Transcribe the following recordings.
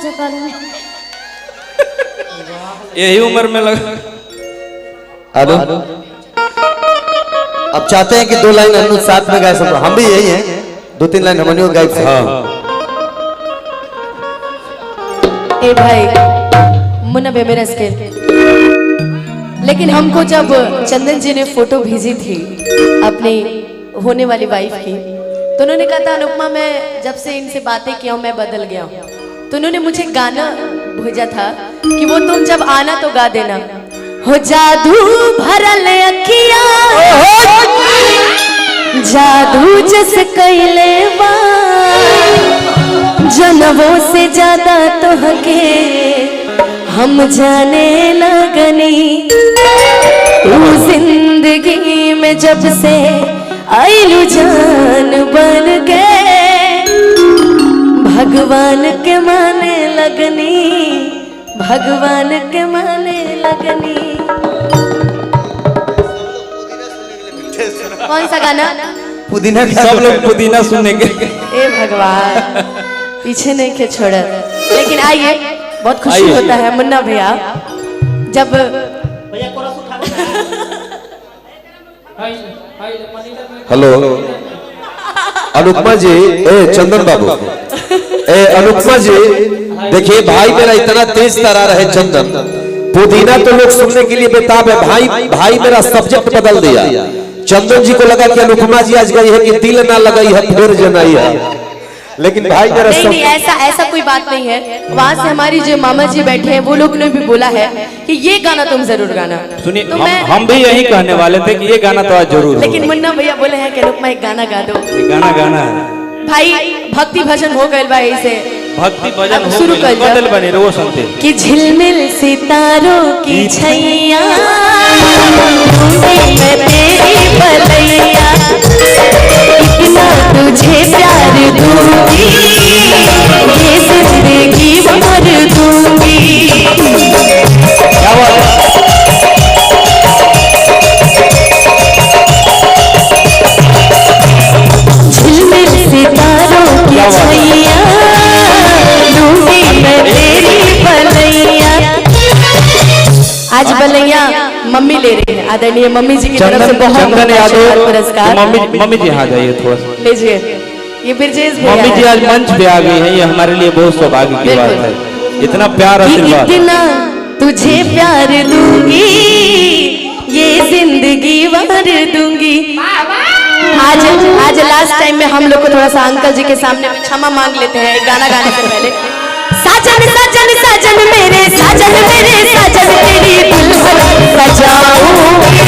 जकाल में यही उम्र में लगा। हेलो, अब चाहते हैं कि 2 लाइन हम साथ में गाए सब। हम भी यही हैं, 2-3 लाइन हमने गाए। हाँ ए भाई मुन्ना बे मेरा स्केल। लेकिन हमको जब चंदन जी ने फोटो भेजी थी अपनी होने वाली वाइफ की, तो उन्होंने कहा था अनुपमा मैं जब से इनसे बातें किया हूं मैं बदल गया हूं। तो उन्होंने मुझे गाना भेजा था कि वो तुम जब आना तो गा देना। हो जादू भरल अखिया जादू जस कैले बा जनवों से ज्यादा तो हके हम जाने लगनी। तू जिंदगी में जब से आइलू जान बन गए भगवान के माने लगनी, भगवान के माने लगनी। कौन सा गाना? पुदीना। सब लोग पुदीना सुनने के। ए भगवान पीछे नहीं के छोड़। लेकिन आइए बहुत खुशी होता है मुन्ना भैया जब हेलो अनुपमा जी, ए चंदन बाबू, ए अनुपमा जी देखिए भाई मेरा इतना तेज तरार है चंदन। पुदीना तो लोग सुनने के लिए बेताब है, भाई मेरा सब्जेक्ट बदल दिया। चंदन जी को लगा कि अनुपमा जी आज गई है कि तिल ना लगाई है फिर जनाई है, लेकिन भाई मेरा नहीं, ऐसा कोई बात नहीं है। वहाँ से हमारी जो मामा जी बैठे हैं वो लोग ने भी बोला है कि ये गाना तुम जरूर गाना। सुनिए तो हम भी यही कहने वाले थे कि ये गाना तो आज जरूर। लेकिन मुन्ना भैया बोले हैं कि अनुपमा एक गाना गा दो। गाना है भाई भक्ति भजन हो गए भाई से भक्ति भजन शुरू कर बदल बने वो सुनते कि झिलमिल सितारों की छैया मैं तेरी बलैया इतना तुझे प्यार दूंगी ये जिंदगी भर दूंगी। क्या बात है? झिलमिल सितारों की छैया दूंगी मैं तेरी बलैया। आज बलैया मम्मी ले रही है, आदरणीय मम्मी जी की तरफ से बहुत बहुत पुरस्कार। मम्मी जी आ जाइए थोड़ा सा लीजिए। ये ब्रजेश भैया मम्मी जी आज मंच पे आ गई है, ये हमारे लिए बहुत सौभाग्य की बात है। इतना प्यार आशीर्वाद। इतना तुझे प्यार दूंगी ये जिंदगी भर दूंगी। आज लास्ट टाइम में हम लोग को थोड़ा सा अंकल जी के सामने क्षमा मांग लेते हैं गाना गाने से पहले। साजन साजन साजन मेरे साजन तेरी दुल्हन सजाऊंगी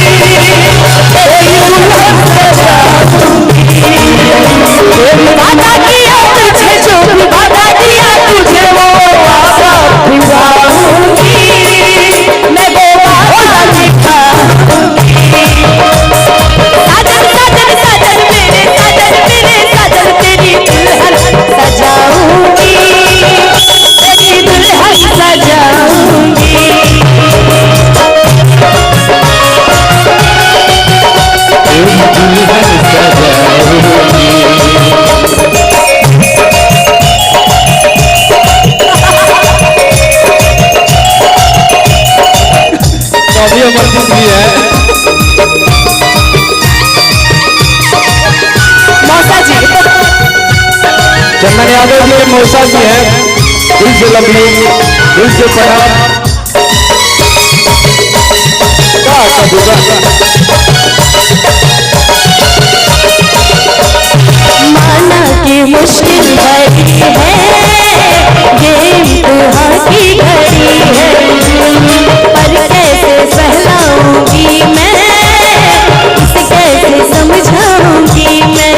वादा किया तुझे जो भी वादा दिया तुझे वो वादा निभाऊंगी मैं वो वादा निभाऊंगी। साजन साजन साजन मेरे साजन तेरी दुल्हन सजाऊंगी तेरी दुल्हन सजाऊंगी। मौसा जी चंदन यादव जी के मौसा जी हैं, दिल से लंबी दिल से प्रणाम। माना कि मुश्किल घड़ी है ये इम्तिहान की घड़ी है पर कैसे सहलाऊंगी मैं इसे कैसे समझाऊंगी मैं।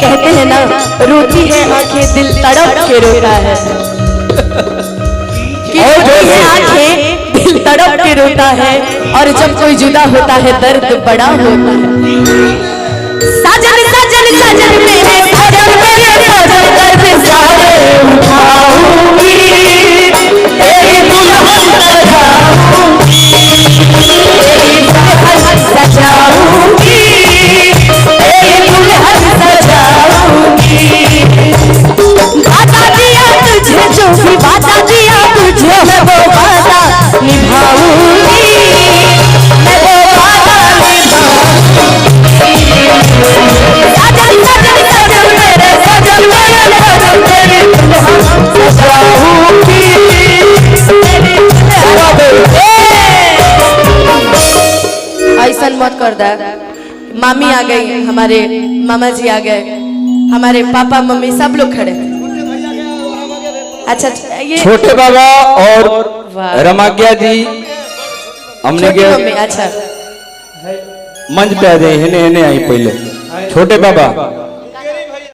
कहते हैं ना रोती है आंखें दिल तड़प के रोता है कि रोती है आंखें दिल तड़प के रोता है और जब कोई जुदा होता है दर्द बड़ा होता है। साजन साजन साजन मेरे साजन दर्द सारे उठाऊंगी तेरी दुल्हन सजाऊंगी तेरी दुल्हन सजाऊंगी तेरी दुल्हन सजाऊंगी। पर्दा, मामी आ गई, हमारे मामा जी आ गए, हमारे पापा मम्मी सब लोग खड़े। अच्छा ये छोटे बाबा और वाह। रमाज्ञा जी हमने छोटी के मम्मी, अच्छा मंच पे आ जाए, हेने हेने आई पहले छोटे बाबा